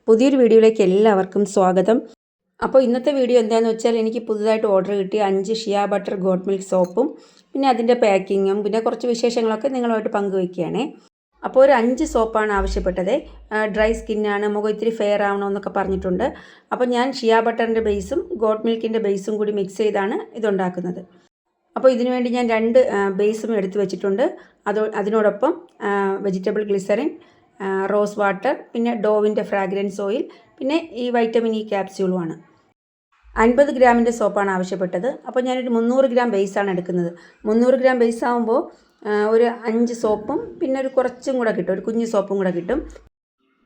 പുതിയൊരു വീഡിയോയിലേക്ക് എല്ലാവർക്കും സ്വാഗതം. അപ്പോൾ ഇന്നത്തെ വീഡിയോ എന്താണെന്ന് വെച്ചാൽ എനിക്ക് പുതുതായിട്ട് ഓർഡർ കിട്ടിയ 5 ഷിയ ബട്ടർ ഗോട്ട് മിൽക്ക് സോപ്പും പിന്നെ അതിൻ്റെ പാക്കിങ്ങും പിന്നെ കുറച്ച് വിശേഷങ്ങളൊക്കെ നിങ്ങളുമായിട്ട് പങ്കുവയ്ക്കുകയാണ്. അപ്പോൾ ഒരു 5 സോപ്പാണ് ആവശ്യപ്പെട്ടത്. ഡ്രൈ സ്കിന്നാണ്, മുഖം ഇത്തിരി ഫെയർ ആവണമെന്നൊക്കെ പറഞ്ഞിട്ടുണ്ട്. അപ്പോൾ ഞാൻ ഷിയ ബട്ടറിൻ്റെ ബേസും ഗോട്ട് മിൽക്കിൻ്റെ ബേസും കൂടി മിക്സ് ചെയ്താണ് ഇതുണ്ടാക്കുന്നത്. അപ്പോൾ ഇതിനു വേണ്ടി ഞാൻ 2 ബേസും എടുത്തു വെച്ചിട്ടുണ്ട്. അതിനോടൊപ്പം വെജിറ്റബിൾ ഗ്ലിസറിൻ, റോസ് വാട്ടർ, പിന്നെ ഡോവിൻ്റെ ഫ്രാഗ്രൻസ് ഓയിൽ, പിന്നെ ഈ വൈറ്റമിൻ ഇ ക്യാപ്സ്യൂളുമാണ്. 50 ഗ്രാമിൻ്റെ സോപ്പാണ് ആവശ്യപ്പെട്ടത്. അപ്പോൾ ഞാനൊരു 300 ഗ്രാം ബേസാണ് എടുക്കുന്നത്. 300 ഗ്രാം ബേസ് ആകുമ്പോൾ ഒരു 5 സോപ്പും പിന്നെ ഒരു കുറച്ചും കൂടെ കിട്ടും, ഒരു കുഞ്ഞ് സോപ്പും കൂടെ കിട്ടും.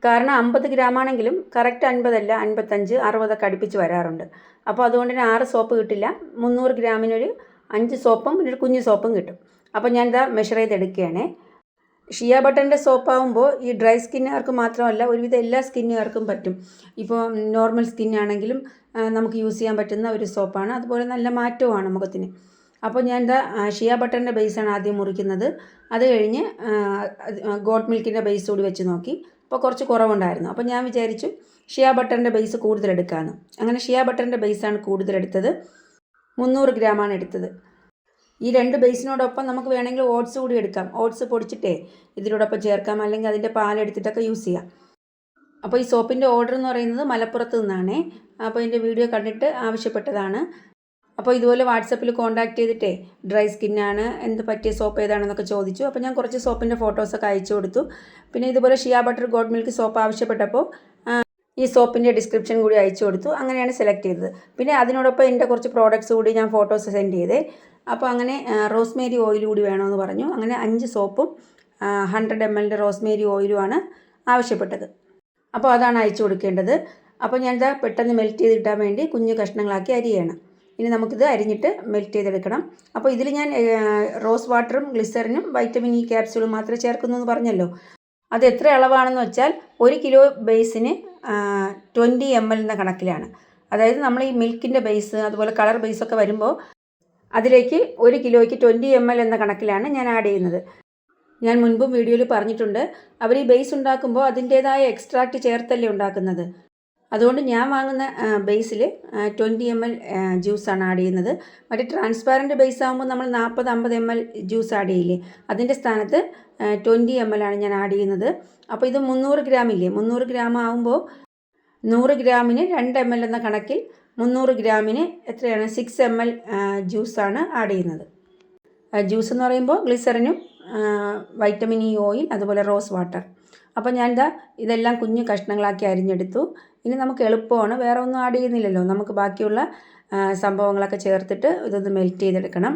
കാരണം 50 ഗ്രാം ആണെങ്കിലും കറക്റ്റ് 50 അല്ല, 55, 60 ഒക്കെ അടുപ്പിച്ച് വരാറുണ്ട്. അപ്പോൾ അതുകൊണ്ട് തന്നെ 6 സോപ്പ് കിട്ടില്ല. 300 ഗ്രാമിനൊരു 5 സോപ്പും പിന്നെ ഒരു കുഞ്ഞ് സോപ്പും കിട്ടും. അപ്പോൾ ഞാൻ ഇതാ മെഷർ ചെയ്തെടുക്കുകയാണ്. ഷിയ ബട്ടറിൻ്റെ സോപ്പാകുമ്പോൾ ഈ ഡ്രൈ സ്കിന്നുകാർക്ക് മാത്രമല്ല, ഒരുവിധം എല്ലാ സ്കിന്നുകാർക്കും പറ്റും. ഇപ്പോൾ നോർമൽ സ്കിന്നാണെങ്കിലും നമുക്ക് യൂസ് ചെയ്യാൻ പറ്റുന്ന ഒരു സോപ്പാണ്. അതുപോലെ നല്ല മാറ്റവുമാണ് മുഖത്തിന്. അപ്പോൾ ഞാൻ എന്താ ഷിയ ബട്ടറിൻ്റെ ബേസാണ് ആദ്യം മുറിക്കുന്നത്. അത് കഴിഞ്ഞ് ഗോട്ട് മിൽക്കിൻ്റെ ബേസ് കൂടി വെച്ച് നോക്കി. അപ്പോൾ കുറച്ച് കുറവുണ്ടായിരുന്നു. അപ്പോൾ ഞാൻ വിചാരിച്ചു ഷിയ ബട്ടറിൻ്റെ ബേസ് കൂടുതലെടുക്കാമെന്ന്. അങ്ങനെ ഷിയ ബട്ടറിൻ്റെ ബേസാണ് കൂടുതലെടുത്തത്. 300 ഗ്രാമാണ് എടുത്തത്. ഈ 2 ബേസിനോടൊപ്പം നമുക്ക് വേണമെങ്കിൽ ഓട്സ് കൂടി എടുക്കാം. ഓട്സ് പൊടിച്ചിട്ടേ ഇതിനോടൊപ്പം ചേർക്കാം, അല്ലെങ്കിൽ അതിൻ്റെ പാലെടുത്തിട്ടൊക്കെ യൂസ് ചെയ്യാം. അപ്പോൾ ഈ സോപ്പിൻ്റെ ഓർഡർ എന്ന് പറയുന്നത് മലപ്പുറത്ത് നിന്നാണേ. അപ്പോൾ എൻ്റെ വീഡിയോ കണ്ടിട്ട് ആവശ്യപ്പെട്ടതാണ്. അപ്പോൾ ഇതുപോലെ വാട്സപ്പിൽ കോൺടാക്ട് ചെയ്തിട്ടേ ഡ്രൈ സ്കിന്നാണ്, എന്ത് പറ്റിയ സോപ്പ് ഏതാണെന്നൊക്കെ ചോദിച്ചു. അപ്പോൾ ഞാൻ കുറച്ച് സോപ്പിൻ്റെ ഫോട്ടോസൊക്കെ അയച്ചു കൊടുത്തു. പിന്നെ ഇതുപോലെ ഷിയ ബട്ടർ ഗോട്ട് മിൽക്ക് സോപ്പ് ആവശ്യപ്പെട്ടപ്പോൾ ഈ സോപ്പിൻ്റെ ഡിസ്ക്രിപ്ഷൻ കൂടി അയച്ചു കൊടുത്തു. അങ്ങനെയാണ് സെലക്ട് ചെയ്തത്. പിന്നെ അതിനോടൊപ്പം എൻ്റെ കുറച്ച് പ്രോഡക്റ്റ്സ് കൂടി ഞാൻ ഫോട്ടോസ് സെൻഡ് ചെയ്തേ. അപ്പോൾ അങ്ങനെ റോസ്മേരി ഓയിൽ കൂടി വേണമെന്ന് പറഞ്ഞു. അങ്ങനെ 5 സോപ്പും 100 ml റോസ്മേരി ഓയിലുമാണ് ആവശ്യപ്പെട്ടത്. അപ്പോൾ അതാണ് അയച്ചു കൊടുക്കേണ്ടത്. അപ്പോൾ ഞാനിത് പെട്ടെന്ന് മെൽറ്റ് ചെയ്തിട്ടാൻ വേണ്ടി കുഞ്ഞു കഷ്ണങ്ങളാക്കി അരിയണം. ഇനി നമുക്കിത് അരിഞ്ഞിട്ട് മെൽറ്റ് ചെയ്തെടുക്കണം. അപ്പോൾ ഇതിൽ ഞാൻ റോസ് വാട്ടറും ഗ്ലിസറിനും വൈറ്റമിൻ ഇ ക്യാപ്സ്യൂളും മാത്രമേ ചേർക്കുന്നു എന്ന് പറഞ്ഞല്ലോ. അത് എത്ര അളവാണെന്ന് വെച്ചാൽ 1 കിലോ ബേസിന് 20 ml എന്ന കണക്കിലാണ്. അതായത് നമ്മൾ ഈ മിൽക്കിൻ്റെ ബേസ് അതുപോലെ കളർ ബേസൊക്കെ വരുമ്പോൾ അതിലേക്ക് 1 കിലോയ്ക്ക് 20 ml എന്ന കണക്കിലാണ് ഞാൻ ആഡ് ചെയ്യുന്നത്. ഞാൻ മുൻപും വീഡിയോയിൽ പറഞ്ഞിട്ടുണ്ട്, അവർ ഈ ബേസ് ഉണ്ടാക്കുമ്പോൾ അതിൻ്റേതായ എക്സ്ട്രാക്റ്റ് ചേർത്തല്ലേ ഉണ്ടാക്കുന്നത്. അതുകൊണ്ട് ഞാൻ വാങ്ങുന്ന ബേസിൽ 20 ml ജ്യൂസാണ് ആഡ് ചെയ്യുന്നത്. മറ്റേ ട്രാൻസ്പാരൻറ്റ് ബേസ് ആകുമ്പോൾ നമ്മൾ 40-50 ml ജ്യൂസ് ആഡ് ചെയ്യില്ലേ, അതിൻ്റെ സ്ഥാനത്ത് 20 ml ആണ് ഞാൻ ആഡ് ചെയ്യുന്നത്. അപ്പോൾ ഇത് 300 ഗ്രാം ഇല്ലേ, 300 ഗ്രാം ആകുമ്പോൾ 100 ഗ്രാമിന് 2 ml എന്ന കണക്കിൽ 300 ഗ്രാമിന് എത്രയാണ് 6 ml ജ്യൂസാണ് ആഡ് ചെയ്യുന്നത്. ജ്യൂസ് എന്ന് പറയുമ്പോൾ ഗ്ലിസറിനും വൈറ്റമിൻ ഇ ഓയിൽ അതുപോലെ റോസ് വാട്ടർ. അപ്പോൾ ഞാൻ ഇതെല്ലാം കുഞ്ഞു കഷ്ണങ്ങളാക്കി അരിഞ്ഞെടുത്തു. ഇനി നമുക്ക് എളുപ്പമാണ്, വേറെ ഒന്നും ആഡ് ചെയ്യുന്നില്ലല്ലോ. നമുക്ക് ബാക്കിയുള്ള സംഭവങ്ങളൊക്കെ ചേർത്തിട്ട് ഇതൊന്ന് മെൽറ്റ് ചെയ്തെടുക്കണം.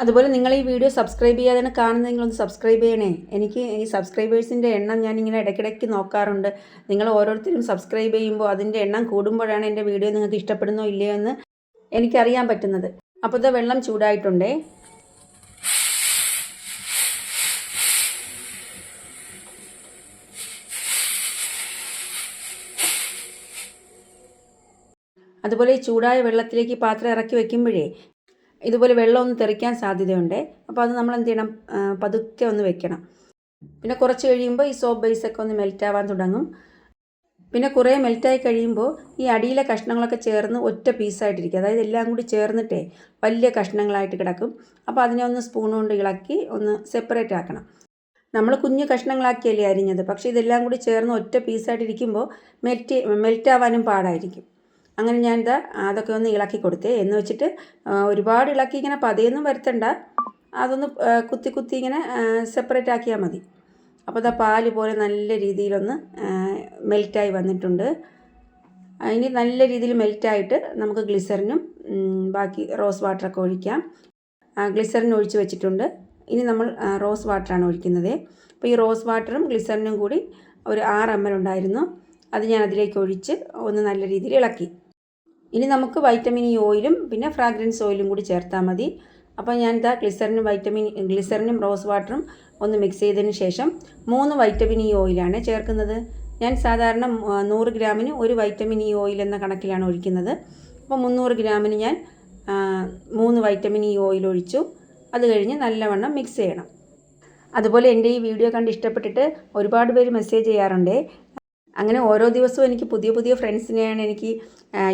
അതുപോലെ നിങ്ങൾ ഈ വീഡിയോ സബ്സ്ക്രൈബ് ചെയ്യാതെ കാണുന്നതെങ്കിലൊന്ന് സബ്സ്ക്രൈബ് ചെയ്യണേ. എനിക്ക് ഈ സബ്സ്ക്രൈബേഴ്സിൻ്റെ എണ്ണം ഞാനിങ്ങനെ ഇടയ്ക്കിടയ്ക്ക് നോക്കാറുണ്ട്. നിങ്ങൾ ഓരോരുത്തരും സബ്സ്ക്രൈബ് ചെയ്യുമ്പോൾ അതിൻ്റെ എണ്ണം കൂടുമ്പോഴാണ് എൻ്റെ വീഡിയോ നിങ്ങൾക്ക് ഇഷ്ടപ്പെടുന്നോ ഇല്ലയോ എന്ന് എനിക്കറിയാൻ പറ്റുന്നത്. അപ്പോൾ ഇത് വെള്ളം ചൂടായിട്ടുണ്ടേ. അതുപോലെ ഈ ചൂടായ വെള്ളത്തിലേക്ക് പാത്രം ഇറക്കി വെക്കുമ്പോഴേ ഇതുപോലെ വെള്ളം ഒന്ന് തെറിക്കാൻ സാധ്യതയുണ്ട്. അപ്പോൾ അത് നമ്മൾ എന്ത് ചെയ്യണം, പതുക്കെ ഒന്ന് വെക്കണം. പിന്നെ കുറച്ച് കഴിയുമ്പോൾ ഈ സോപ്പ് ബേസൊക്കെ ഒന്ന് മെൽറ്റാവാൻ തുടങ്ങും. പിന്നെ കുറേ മെൽറ്റായി കഴിയുമ്പോൾ ഈ അടിയിലെ കഷ്ണങ്ങളൊക്കെ ചേർന്ന് ഒറ്റ പീസായിട്ടിരിക്കും. അതായത് എല്ലാം കൂടി ചേർന്നിട്ടേ വലിയ കഷ്ണങ്ങളായിട്ട് കിടക്കും. അപ്പോൾ അതിനെ ഒന്ന് സ്പൂൺ കൊണ്ട് ഇളക്കി ഒന്ന് സെപ്പറേറ്റ് ആക്കണം. നമ്മൾ കുഞ്ഞു കഷ്ണങ്ങളാക്കിയല്ലേ അരിഞ്ഞത്, പക്ഷേ ഇതെല്ലാം കൂടി ചേർന്ന് ഒറ്റ പീസായിട്ടിരിക്കുമ്പോൾ മെൽറ്റാവാനും പാടായിരിക്കും. അങ്ങനെ ഞാൻ അതൊക്കെ ഒന്ന് ഇളക്കി കൊടുത്തേ. എന്ന് വെച്ചിട്ട് ഒരുപാട് ഇളക്കി ഇങ്ങനെ പതയൊന്നും വരുത്തണ്ട, അതൊന്ന് കുത്തി ഇങ്ങനെ സെപ്പറേറ്റ് ആക്കിയാൽ മതി. അപ്പോൾ പാല് പോലെ നല്ല രീതിയിലൊന്ന് മെൽറ്റായി വന്നിട്ടുണ്ട്. ഇനി നല്ല രീതിയിൽ മെൽറ്റായിട്ട് നമുക്ക് ഗ്ലിസറിനും ബാക്കി റോസ് വാട്ടറൊക്കെ ഒഴിക്കാം. ഗ്ലിസറിൻ ഒഴിച്ച് വെച്ചിട്ടുണ്ട്. ഇനി നമ്മൾ റോസ് വാട്ടറാണ് ഒഴിക്കുന്നത്. അപ്പോൾ ഈ റോസ് വാട്ടറും ഗ്ലിസറിനും കൂടി ഒരു 6 ml ഉണ്ടായിരുന്നു. അത് ഞാൻ അതിലേക്ക് ഒഴിച്ച് ഒന്ന് നല്ല രീതിയിൽ ഇളക്കി. ഇനി നമുക്ക് വൈറ്റമിൻ ഇ ഓയിലും പിന്നെ ഫ്രാഗ്രൻസ് ഓയിലും കൂടി ചേർത്താൽ മതി. അപ്പോൾ ഞാൻ ഗ്ലിസറിനും റോസ് വാട്ടറും ഒന്ന് മിക്സ് ചെയ്തതിന് ശേഷം 3 വൈറ്റമിൻ ഇ ഓയിലാണ് ചേർക്കുന്നത്. ഞാൻ സാധാരണ 100 ഗ്രാമിന് 1 വൈറ്റമിൻ ഇ ഓയിൽ എന്ന കണക്കിലാണ് ഒഴിക്കുന്നത്. അപ്പോൾ 300 ഗ്രാമിന് ഞാൻ 3 വൈറ്റമിൻ ഇ ഓയിൽ ഒഴിച്ചു. അത് കഴിഞ്ഞ് നല്ലവണ്ണം മിക്സ് ചെയ്യണം. അതുപോലെ എൻ്റെ ഈ വീഡിയോ കണ്ട് ഇഷ്ടപ്പെട്ടിട്ട് ഒരുപാട് പേര് മെസ്സേജ് ചെയ്യാറുണ്ട്. അങ്ങനെ ഓരോ ദിവസവും എനിക്ക് പുതിയ പുതിയ ഫ്രണ്ട്സിനെയാണ് എനിക്ക്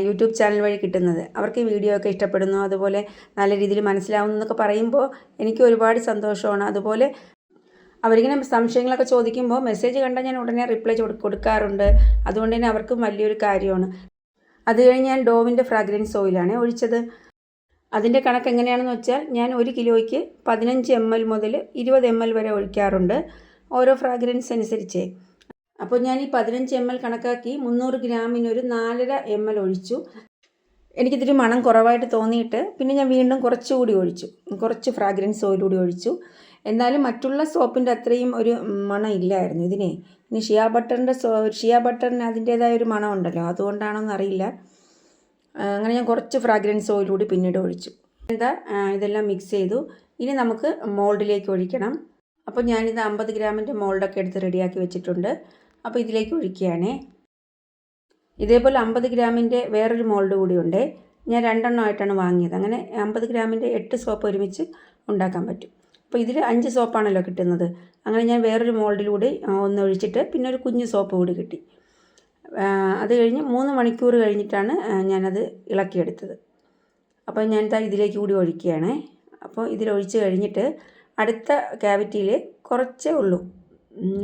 യൂട്യൂബ് ചാനൽ വഴി കിട്ടുന്നത്. അവർക്ക് ഈ വീഡിയോ ഒക്കെ ഇഷ്ടപ്പെടുന്നു, അതുപോലെ നല്ല രീതിയിൽ മനസ്സിലാവുന്നു എന്നൊക്കെ പറയുമ്പോൾ എനിക്ക് ഒരുപാട് സന്തോഷമാണ്. അതുപോലെ അവരിങ്ങനെ സംശയങ്ങളൊക്കെ ചോദിക്കുമ്പോൾ മെസ്സേജ് കണ്ടാൽ ഞാൻ ഉടനെ റിപ്ലൈ കൊടുക്കാറുണ്ട്. അതുകൊണ്ട് തന്നെ അവർക്കും വലിയൊരു കാര്യമാണ്. അത് കഴിഞ്ഞ് ഞാൻ ഡോവിൻ്റെ ഫ്രാഗ്രൻസ് ഓയിലാണ് ഒഴിച്ചത്. അതിൻ്റെ കണക്ക് എങ്ങനെയാണെന്ന് വെച്ചാൽ ഞാൻ 1 കിലോയ്ക്ക് 15 ml മുതൽ 20 ml വരെ ഒഴിക്കാറുണ്ട്, ഓരോ ഫ്രാഗ്രൻസ് അനുസരിച്ച്. അപ്പോൾ ഞാൻ ഈ 15 ml കണക്കാക്കി 300 ഗ്രാമിന് ഒരു 4.5 ml ഒഴിച്ചു. എനിക്കിതിരി മണം കുറവായിട്ട് തോന്നിയിട്ട് പിന്നെ ഞാൻ വീണ്ടും കുറച്ചുകൂടി ഒഴിച്ചു, കുറച്ച് ഫ്രാഗ്രൻസ് ഓയിൽ കൂടി ഒഴിച്ചു. എന്നാലും മറ്റുള്ള സോപ്പിൻ്റെ അത്രയും ഒരു മണം ഇല്ലായിരുന്നു ഇതിനെ. ഇനി ഷിയ ബട്ടറിന് അതിൻ്റേതായ ഒരു മണം ഉണ്ടല്ലോ, അതുകൊണ്ടാണോന്ന് അറിയില്ല. അങ്ങനെ ഞാൻ കുറച്ച് ഫ്രാഗ്രൻസ് ഓയിൽ കൂടി പിന്നീട് ഒഴിച്ചു. ഇതെല്ലാം മിക്സ് ചെയ്തു. ഇനി നമുക്ക് മോൾഡിലേക്ക് ഒഴിക്കണം. അപ്പോൾ ഞാനിത് 50 ഗ്രാമിൻ്റെ മോൾഡൊക്കെ എടുത്ത് റെഡിയാക്കി വെച്ചിട്ടുണ്ട്. അപ്പോൾ ഇതിലേക്ക് ഒഴിക്കുകയാണേ. ഇതേപോലെ 50 ഗ്രാമിൻ്റെ വേറൊരു മോൾഡ് കൂടിയുണ്ട്. ഞാൻ 2 എണ്ണമായിട്ടാണ് വാങ്ങിയത്. അങ്ങനെ 50 ഗ്രാമിൻ്റെ 8 സോപ്പ് ഒരുമിച്ച് ഉണ്ടാക്കാൻ പറ്റും. അപ്പോൾ ഇതിൽ 5 സോപ്പാണല്ലോ കിട്ടുന്നത്. അങ്ങനെ ഞാൻ വേറൊരു മോൾഡിലൂടെ ഒന്ന് ഒഴിച്ചിട്ട് പിന്നെ ഒരു കുഞ്ഞു സോപ്പ് കൂടി കിട്ടി. അത് കഴിഞ്ഞ് 3 മണിക്കൂർ കഴിഞ്ഞിട്ടാണ് ഞാനത് ഇളക്കിയെടുത്തത്. അപ്പോൾ ഞാൻ ഇതിലേക്ക് കൂടി ഒഴിക്കുകയാണ്. അപ്പോൾ ഇതിലൊഴിച്ച് കഴിഞ്ഞിട്ട് അടുത്ത ക്യാവിറ്റിയിൽ കുറച്ചേ ഉള്ളൂ.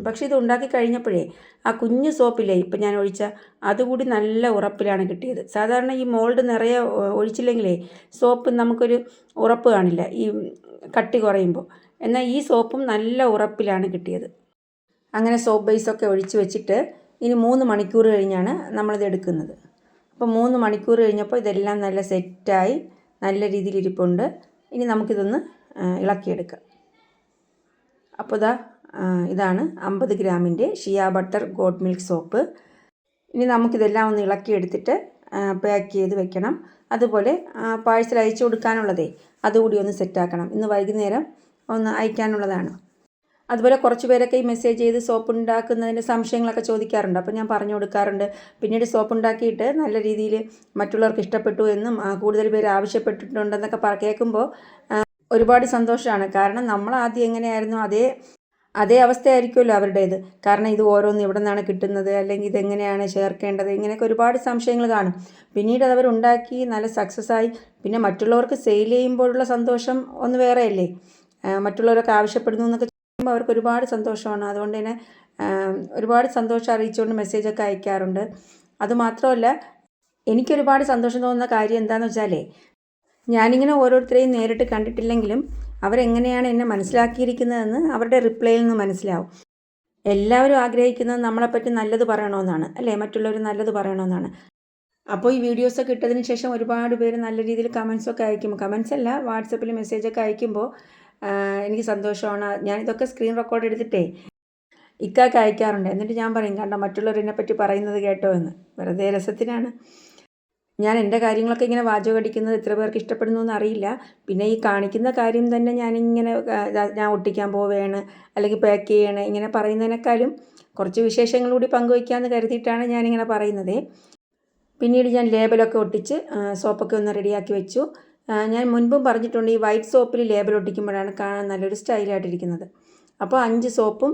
പക്ഷേ ഇത് ഉണ്ടാക്കി കഴിഞ്ഞപ്പോഴേ ആ കുഞ്ഞു സോപ്പില്ലേ ഇപ്പം ഞാൻ ഒഴിച്ച അതുകൂടി നല്ല ഉറപ്പിലാണ് കിട്ടിയത്. സാധാരണ ഈ മോൾഡ് നിറയെ ഒഴിച്ചില്ലെങ്കിലേ സോപ്പ് നമുക്കൊരു ഉറപ്പ് കാണില്ല, ഈ കട്ടി കുറയുമ്പോൾ. എന്നാൽ ഈ സോപ്പും നല്ല ഉറപ്പിലാണ് കിട്ടിയത്. അങ്ങനെ സോപ്പ് ബേസൊക്കെ ഒഴിച്ച് വെച്ചിട്ട് ഇനി 3 മണിക്കൂർ കഴിഞ്ഞാണ് നമ്മളിത് എടുക്കുന്നത്. അപ്പോൾ 3 മണിക്കൂർ കഴിഞ്ഞപ്പോൾ ഇതെല്ലാം നല്ല സെറ്റായി നല്ല രീതിയിൽ ഇരിപ്പുണ്ട്. ഇനി നമുക്കിതൊന്ന് ഇളക്കിയെടുക്കാം. അപ്പോൾ ഇതാണ് 50 ഗ്രാമിൻ്റെ shea butter goat milk soap. ഇനി നമുക്കിതെല്ലാം ഒന്ന് ഇളക്കിയെടുത്തിട്ട് പാക്ക് ചെയ്ത് വെക്കണം. അതുപോലെ പാഴ്സൽ അയച്ചു കൊടുക്കാനുള്ളതേ അതുകൂടി ഒന്ന് സെറ്റാക്കണം. ഇന്ന് വൈകുന്നേരം ഒന്ന് അയക്കാനുള്ളതാണ്. അതുപോലെ കുറച്ച് പേരൊക്കെ ഈ മെസ്സേജ് ചെയ്ത് സോപ്പ് ഉണ്ടാക്കുന്നതിൻ്റെ സംശയങ്ങളൊക്കെ ചോദിക്കാറുണ്ട്. അപ്പോൾ ഞാൻ പറഞ്ഞു കൊടുക്കാറുണ്ട്. പിന്നീട് സോപ്പ് ഉണ്ടാക്കിയിട്ട് നല്ല രീതിയിൽ മറ്റുള്ളവർക്ക് ഇഷ്ടപ്പെട്ടു എന്നും കൂടുതൽ പേര് ആവശ്യപ്പെട്ടിട്ടുണ്ടെന്നൊക്കെ കേൾക്കുമ്പോൾ ഒരുപാട് സന്തോഷമാണ്. കാരണം നമ്മൾ ആദ്യം എങ്ങനെയായിരുന്നു അതേ അവസ്ഥയായിരിക്കുമല്ലോ അവരുടേത്. കാരണം ഇത് ഓരോന്ന് എവിടെ നിന്നാണ് കിട്ടുന്നത്, അല്ലെങ്കിൽ ഇതെങ്ങനെയാണ് ചേർക്കേണ്ടത്, ഇങ്ങനെയൊക്കെ ഒരുപാട് സംശയങ്ങൾ കാണും. പിന്നീട് അതവരുണ്ടാക്കി നല്ല സക്സസ്സായി പിന്നെ മറ്റുള്ളവർക്ക് സെയിൽ ചെയ്യുമ്പോഴുള്ള സന്തോഷം ഒന്ന് വേറെയല്ലേ. മറ്റുള്ളവരൊക്കെ ആവശ്യപ്പെടുന്നു എന്നൊക്കെ ചെയ്യുമ്പോൾ അവർക്ക് ഒരുപാട് സന്തോഷമാണ്. അതുകൊണ്ട് തന്നെ ഒരുപാട് സന്തോഷം അറിയിച്ചുകൊണ്ട് മെസ്സേജൊക്കെ അയക്കാറുണ്ട്. അതുമാത്രമല്ല, എനിക്കൊരുപാട് സന്തോഷം തോന്നുന്ന കാര്യം എന്താണെന്ന് വെച്ചാലേ, ഞാനിങ്ങനെ ഓരോരുത്തരെയും നേരിട്ട് കണ്ടിട്ടില്ലെങ്കിലും അവരെങ്ങനെയാണ് എന്നെ മനസ്സിലാക്കിയിരിക്കുന്നതെന്ന് അവരുടെ റിപ്ലൈയിൽ നിന്ന് മനസ്സിലാവും. എല്ലാവരും ആഗ്രഹിക്കുന്നത് നമ്മളെപ്പറ്റി നല്ലത് പറയണമെന്നാണ്, അല്ലേ, മറ്റുള്ളവർ നല്ലത് പറയണമെന്നാണ്. അപ്പോൾ ഈ വീഡിയോസൊക്കെ ഇട്ടതിന് ശേഷം ഒരുപാട് പേര് നല്ല രീതിയിൽ കമൻസൊക്കെ അയക്കുമ്പോൾ, കമൻസ് അല്ല, വാട്സപ്പിൽ മെസ്സേജൊക്കെ അയക്കുമ്പോൾ എനിക്ക് സന്തോഷമാണ്. ഞാനിതൊക്കെ സ്ക്രീൻ റെക്കോർഡ് എടുത്തിട്ടേ ഇക്കാക്ക് അയക്കാറുണ്ട്. എന്നിട്ട് ഞാൻ പറയും, കണ്ടോ മറ്റുള്ളവർ എന്നെപ്പറ്റി പറയുന്നത് കേട്ടോ എന്ന്. വെറുതെ രസത്തിനാണ്. ഞാൻ എൻ്റെ കാര്യങ്ങളൊക്കെ ഇങ്ങനെ വാചകടിക്കുന്നത് എത്ര പേർക്ക് ഇഷ്ടപ്പെടുന്നു എന്നറിയില്ല. പിന്നെ ഈ കാണിക്കുന്ന കാര്യം തന്നെ ഞാനിങ്ങനെ ഞാൻ ഒട്ടിക്കാൻ പോവുകയാണ് അല്ലെങ്കിൽ പാക്ക് ചെയ്യണേ ഇങ്ങനെ പറയുന്നതിനേക്കാളും കുറച്ച് വിശേഷങ്ങൾ കൂടി പങ്കുവയ്ക്കാമെന്ന് കരുതിയിട്ടാണ് ഞാനിങ്ങനെ പറയുന്നത്. പിന്നീട് ഞാൻ ലേബലൊക്കെ ഒട്ടിച്ച് സോപ്പൊക്കെ ഒന്ന് റെഡിയാക്കി വെച്ചു. ഞാൻ മുൻപും പറഞ്ഞിട്ടുണ്ട്, ഈ വൈറ്റ് സോപ്പിൽ ലേബൽ ഒട്ടിക്കുമ്പോഴാണ് കാണാൻ നല്ലൊരു സ്റ്റൈലായിട്ടിരിക്കുന്നത്. അപ്പോൾ 5 സോപ്പും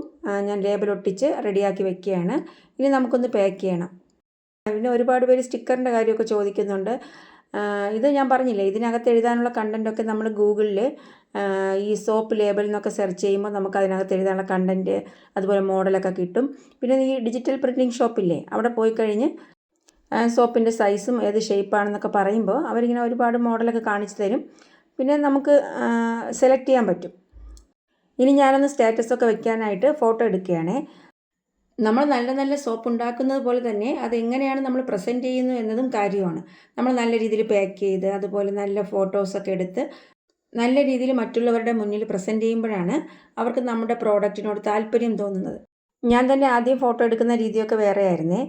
ഞാൻ ലേബൽ ഒട്ടിച്ച് റെഡിയാക്കി വെക്കുകയാണ്. ഇനി നമുക്കൊന്ന് പാക്ക് ചെയ്യണം. പിന്നെ ഒരുപാട് പേര് സ്റ്റിക്കറിൻ്റെ കാര്യമൊക്കെ ചോദിക്കുന്നുണ്ട്. ഇത് ഞാൻ പറഞ്ഞില്ലേ, ഇതിനകത്ത് എഴുതാനുള്ള കണ്ടൻറ്റൊക്കെ നമ്മൾ ഗൂഗിളിൽ ഈ സോപ്പ് ലേബൽ എന്നൊക്കെ സെർച്ച് ചെയ്യുമ്പോൾ നമുക്ക് അതിനകത്ത് എഴുതാനുള്ള കണ്ടൻറ്റ് അതുപോലെ മോഡലൊക്കെ കിട്ടും. പിന്നെ ഈ ഡിജിറ്റൽ പ്രിൻറ്റിങ് ഷോപ്പില്ലേ, അവിടെ പോയി കഴിഞ്ഞ് സോപ്പിൻ്റെ സൈസും ഏത് ഷേപ്പാണെന്നൊക്കെ പറയുമ്പോൾ അവരിങ്ങനെ ഒരുപാട് മോഡലൊക്കെ കാണിച്ചു തരും. പിന്നെ നമുക്ക് സെലക്ട് ചെയ്യാൻ പറ്റും. ഇനി ഞാനൊന്ന് സ്റ്റാറ്റസൊക്കെ വെക്കാനായിട്ട് ഫോട്ടോ എടുക്കുകയാണേ. നമ്മൾ നല്ല നല്ല സോപ്പ് ഉണ്ടാക്കുന്നത് പോലെ തന്നെ അതെങ്ങനെയാണ് നമ്മൾ പ്രസൻറ്റ് ചെയ്യുന്നു എന്നതും കാര്യമാണ്. നമ്മൾ നല്ല രീതിയിൽ പാക്ക് ചെയ്ത് അതുപോലെ നല്ല ഫോട്ടോസൊക്കെ എടുത്ത് നല്ല രീതിയിൽ മറ്റുള്ളവരുടെ മുന്നിൽ പ്രസൻറ്റ് ചെയ്യുമ്പോഴാണ് അവർക്ക് നമ്മുടെ പ്രോഡക്റ്റിനോട് താല്പര്യം തോന്നുന്നത്. ഞാൻ തന്നെ ആദ്യം ഫോട്ടോ എടുക്കുന്ന രീതിയൊക്കെ വേറെ ആയിരുന്നേ.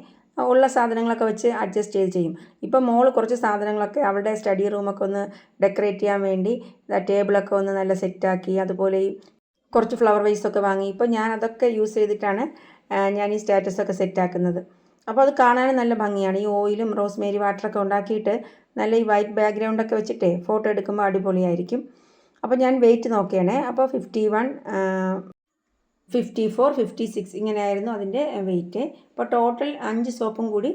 ഉള്ള സാധനങ്ങളൊക്കെ വെച്ച് അഡ്ജസ്റ്റ് ചെയ്യും. ഇപ്പം മോൾ കുറച്ച് സാധനങ്ങളൊക്കെ അവളുടെ സ്റ്റഡി റൂമൊക്കെ ഒന്ന് ഡെക്കറേറ്റ് ചെയ്യാൻ വേണ്ടി ടേബിളൊക്കെ ഒന്ന് നല്ല സെറ്റാക്കി, അതുപോലെ ഈ കുറച്ച് ഫ്ലവർ വൈസൊക്കെ വാങ്ങി. ഇപ്പോൾ ഞാൻ അതൊക്കെ യൂസ് ചെയ്തിട്ടാണ് ഞാൻ ഈ സ്റ്റാറ്റസൊക്കെ സെറ്റാക്കുന്നത്. അപ്പോൾ അത് കാണാനും നല്ല ഭംഗിയാണ്. ഈ ഓയിലും റോസ്മേരി വാട്ടറൊക്കെ ഉണ്ടാക്കിയിട്ട് നല്ല ഈ വൈറ്റ് ബാക്ക്ഗ്രൗണ്ടൊക്കെ വെച്ചിട്ട് ഫോട്ടോ എടുക്കുമ്പോൾ അടിപൊളിയായിരിക്കും. അപ്പോൾ ഞാൻ വെയിറ്റ് നോക്കുകയാണേ. അപ്പോൾ 51 54-56 ഇങ്ങനെയായിരുന്നു അതിൻ്റെ വെയിറ്റ്. അപ്പോൾ ടോട്ടൽ 5 സോപ്പും കൂടി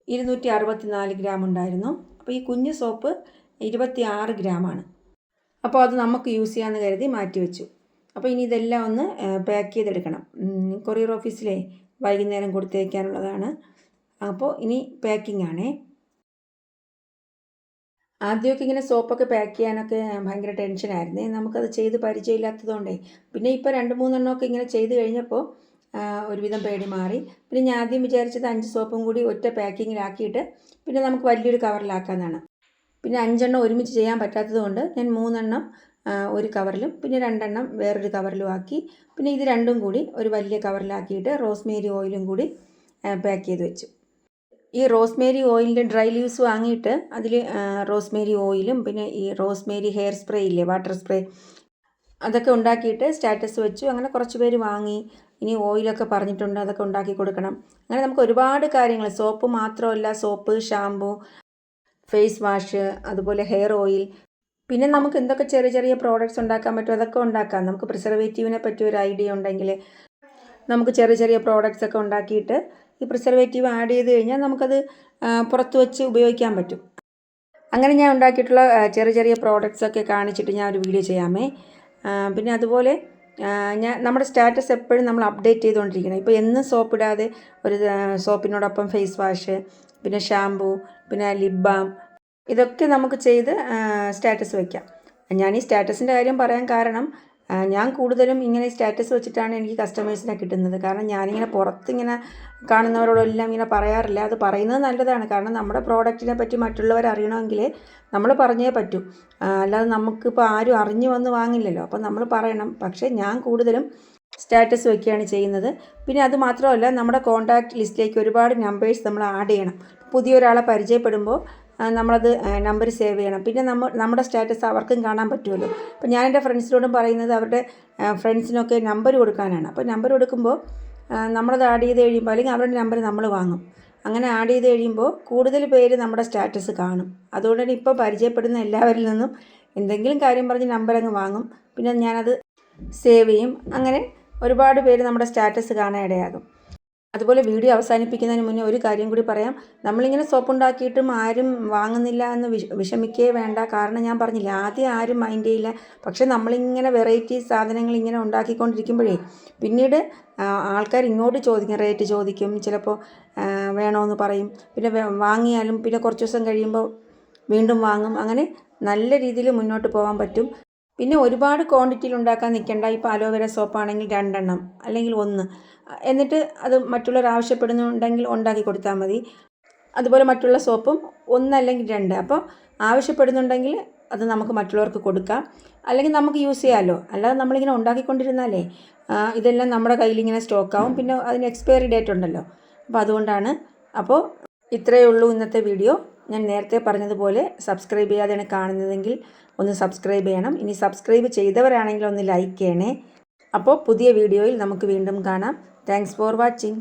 264 ഗ്രാം ഉണ്ടായിരുന്നു. അപ്പോൾ ഈ കുഞ്ഞ് സോപ്പ് 26 ഗ്രാമാണ്. അപ്പോൾ അത് നമുക്ക് യൂസ് ചെയ്യാമെന്ന് കരുതി മാറ്റി വെച്ചു. അപ്പോൾ ഇനി ഇതെല്ലാം ഒന്ന് പാക്ക് ചെയ്തെടുക്കണം. കൊറിയർ ഓഫീസിലെ വൈകുന്നേരം കൊടുത്തേക്കാനുള്ളതാണ്. അപ്പോൾ ഇനി പാക്കിംഗ് ആണേ. ആദ്യമൊക്കെ ഇങ്ങനെ സോപ്പൊക്കെ പാക്ക് ചെയ്യാനൊക്കെ ഭയങ്കര ടെൻഷനായിരുന്നേ. നമുക്കത് ചെയ്ത് പരിചയമില്ലാത്തതുകൊണ്ടേ. പിന്നെ ഇപ്പോൾ 2-3 എണ്ണമൊക്കെ ഇങ്ങനെ ചെയ്ത് കഴിഞ്ഞപ്പോൾ ഒരുവിധം പേടി മാറി. പിന്നെ ഞാൻ ആദ്യം വിചാരിച്ചത് 5 സോപ്പും കൂടി ഒറ്റ പാക്കിങ്ങിലാക്കിയിട്ട് പിന്നെ നമുക്ക് വലിയൊരു കവറിലാക്കാമെന്നാണ്. പിന്നെ 5 എണ്ണം ഒരുമിച്ച് ചെയ്യാൻ പറ്റാത്തത് കൊണ്ട് ഞാൻ 3 എണ്ണം ഒരു കവറിലും പിന്നെ 2 എണ്ണം വേറൊരു കവറിലും ആക്കി. പിന്നെ ഇത് രണ്ടും കൂടി ഒരു വലിയ കവറിലാക്കിയിട്ട് റോസ്മേരി ഓയിലും കൂടി പാക്ക് ചെയ്ത് വെച്ചു. ഈ റോസ്മേരി ഓയിലിൻ്റെ ഡ്രൈ ലീവ്സ് വാങ്ങിയിട്ട് അതിൽ റോസ്മേരി ഓയിലും പിന്നെ ഈ റോസ്മേരി ഹെയർ സ്പ്രേ ഇല്ലേ, വാട്ടർ സ്പ്രേ, അതൊക്കെ ഉണ്ടാക്കിയിട്ട് സ്റ്റാറ്റസ് വെച്ചു. അങ്ങനെ കുറച്ച് പേര് വാങ്ങി. ഇനി ഓയിലൊക്കെ പറഞ്ഞിട്ടുണ്ട്, അതൊക്കെ ഉണ്ടാക്കി കൊടുക്കണം. അങ്ങനെ നമുക്ക് ഒരുപാട് കാര്യങ്ങൾ, സോപ്പ് മാത്രമല്ല, സോപ്പ്, ഷാമ്പു, ഫേസ് വാഷ്, അതുപോലെ ഹെയർ ഓയിൽ, പിന്നെ നമുക്ക് എന്തൊക്കെ ചെറിയ ചെറിയ പ്രോഡക്റ്റ്സ് ഉണ്ടാക്കാൻ പറ്റും അതൊക്കെ ഉണ്ടാക്കാം. നമുക്ക് പ്രിസർവേറ്റീവിനെ പറ്റി ഒരു ഐഡിയ ഉണ്ടെങ്കിൽ നമുക്ക് ചെറിയ ചെറിയ പ്രോഡക്റ്റ്സ് ഒക്കെ ഉണ്ടാക്കിയിട്ട് ഈ പ്രിസർവേറ്റീവ് ആഡ് ചെയ്ത് കഴിഞ്ഞാൽ നമുക്കത് പുറത്ത് വെച്ച് ഉപയോഗിക്കാൻ പറ്റും. അങ്ങനെ ഞാൻ ഉണ്ടാക്കിയിട്ടുള്ള ചെറിയ ചെറിയ പ്രോഡക്റ്റ്സ് ഒക്കെ കാണിച്ചിട്ട് ഞാൻ ഒരു വീഡിയോ ചെയ്യാമേ. പിന്നെ അതുപോലെ നമ്മുടെ സ്റ്റാറ്റസ് എപ്പോഴും നമ്മൾ അപ്ഡേറ്റ് ചെയ്തുകൊണ്ടിരിക്കണം. ഇപ്പോൾ എന്നും സോപ്പ് ഇടാതെ ഒരു സോപ്പിനോടൊപ്പം ഫേസ് വാഷ്, പിന്നെ ഷാമ്പു, പിന്നെ ലിപ് ബാം, ഇതൊക്കെ നമുക്ക് ചെയ്ത് സ്റ്റാറ്റസ് വയ്ക്കാം. ഞാൻ ഈ സ്റ്റാറ്റസിൻ്റെ കാര്യം പറയാൻ കാരണം ഞാൻ കൂടുതലും ഇങ്ങനെ സ്റ്റാറ്റസ് വെച്ചിട്ടാണ് എനിക്ക് കസ്റ്റമേഴ്സിനെ കിട്ടുന്നത്. കാരണം ഞാനിങ്ങനെ പുറത്തിങ്ങനെ കാണുന്നവരോടെല്ലാം ഇങ്ങനെ പറയാറില്ല. അത് പറയുന്നത് നല്ലതാണ്. കാരണം നമ്മുടെ പ്രോഡക്റ്റിനെ പറ്റി മറ്റുള്ളവർ അറിയണമെങ്കിൽ നമ്മൾ പറഞ്ഞേ പറ്റൂ. അല്ലാതെ നമുക്കിപ്പോൾ ആരും അറിഞ്ഞു വന്ന് വാങ്ങില്ലല്ലോ. അപ്പോൾ നമ്മൾ പറയണം. പക്ഷേ ഞാൻ കൂടുതലും സ്റ്റാറ്റസ് വയ്ക്കുകയാണ് ചെയ്യുന്നത്. പിന്നെ അത് മാത്രമല്ല, നമ്മുടെ കോൺടാക്റ്റ് ലിസ്റ്റിലേക്ക് ഒരുപാട് നമ്പേഴ്സ് നമ്മൾ ആഡ് ചെയ്യണം. പുതിയൊരാളെ പരിചയപ്പെടുമ്പോൾ നമ്മളത് നമ്പർ സേവ് ചെയ്യണം. പിന്നെ നമ്മുടെ സ്റ്റാറ്റസ് അവർക്കും കാണാൻ പറ്റുമല്ലോ. അപ്പോൾ ഞാൻ എൻ്റെ ഫ്രണ്ട്സിനോടും പറയുന്നത് അവരുടെ ഫ്രണ്ട്സിനൊക്കെ നമ്പർ കൊടുക്കാനാണ്. അപ്പോൾ നമ്പർ കൊടുക്കുമ്പോൾ നമ്മളത് ആഡ് ചെയ്ത് കഴിയുമ്പോൾ, അല്ലെങ്കിൽ അവരുടെ നമ്പർ നമ്മൾ വാങ്ങും. അങ്ങനെ ആഡ് ചെയ്ത് കഴിയുമ്പോൾ കൂടുതൽ പേര് നമ്മുടെ സ്റ്റാറ്റസ് കാണും. അതുകൊണ്ട് തന്നെ ഇപ്പോൾ പരിചയപ്പെടുന്ന എല്ലാവരിൽ നിന്നും എന്തെങ്കിലും കാര്യം പറഞ്ഞ് നമ്പർ അങ്ങ് വാങ്ങും. പിന്നെ ഞാനത് സേവ് ചെയ്യും. അങ്ങനെ ഒരുപാട് പേര് നമ്മുടെ സ്റ്റാറ്റസ് കാണാൻ ഇടയാകും. അതുപോലെ വീഡിയോ അവസാനിപ്പിക്കുന്നതിന് മുന്നേ ഒരു കാര്യം കൂടി പറയാം. നമ്മളിങ്ങനെ സോപ്പ് ഉണ്ടാക്കിയിട്ടും ആരും വാങ്ങുന്നില്ല എന്ന് വിഷമിക്കേ വേണ്ട. കാരണം ഞാൻ പറഞ്ഞില്ല, ആദ്യം ആരും മൈൻഡ് ചെയ്യില്ല. പക്ഷേ നമ്മളിങ്ങനെ വെറൈറ്റി സാധനങ്ങൾ ഇങ്ങനെ ഉണ്ടാക്കിക്കൊണ്ടിരിക്കുമ്പോഴേ പിന്നീട് ആൾക്കാർ ഇങ്ങോട്ട് ചോദിക്കും, റേറ്റ് ചോദിക്കും, ചിലപ്പോൾ വേണമെന്ന് പറയും. പിന്നെ വാങ്ങിയാലും പിന്നെ കുറച്ച് ദിവസം കഴിയുമ്പോൾ വീണ്ടും വാങ്ങും. അങ്ങനെ നല്ല രീതിയിൽ മുന്നോട്ട് പോകാൻ പറ്റും. പിന്നെ ഒരുപാട് ക്വാണ്ടിറ്റിയിൽ ഉണ്ടാക്കാൻ നിൽക്കേണ്ട. ഇപ്പോൾ അലോവേര സോപ്പാണെങ്കിൽ 2 എണ്ണം അല്ലെങ്കിൽ 1, എന്നിട്ട് അത് മറ്റുള്ളവർ ആവശ്യപ്പെടുന്നുണ്ടെങ്കിൽ ഉണ്ടാക്കി കൊടുത്താൽ മതി. അതുപോലെ മറ്റുള്ള സോപ്പും 1 അല്ലെങ്കിൽ 2. അപ്പോൾ ആവശ്യപ്പെടുന്നുണ്ടെങ്കിൽ അത് നമുക്ക് മറ്റുള്ളവർക്ക് കൊടുക്കാം, അല്ലെങ്കിൽ നമുക്ക് യൂസ് ചെയ്യാമല്ലോ. അല്ലാതെ നമ്മളിങ്ങനെ ഉണ്ടാക്കിക്കൊണ്ടിരുന്നാലേ ഇതെല്ലാം നമ്മുടെ കയ്യിലിങ്ങനെ സ്റ്റോക്കാവും. പിന്നെ അതിന് എക്സ്പയറി ഡേറ്റ് ഉണ്ടല്ലോ. അപ്പോൾ അതുകൊണ്ടാണ്. അപ്പോൾ ഇത്രയേ ഉള്ളൂ ഇന്നത്തെ വീഡിയോ. ഞാൻ നേരത്തെ പറഞ്ഞതുപോലെ സബ്സ്ക്രൈബ് ചെയ്യാതെയാണ് കാണുന്നതെങ്കിൽ ഒന്ന് സബ്സ്ക്രൈബ് ചെയ്യണം. ഇനി സബ്സ്ക്രൈബ് ചെയ്തവരാണെങ്കിൽ ഒന്ന് ലൈക്ക് ചെയ്യണേ. അപ്പോൾ പുതിയ വീഡിയോയിൽ നമുക്ക് വീണ്ടും കാണാം. Thanks for watching.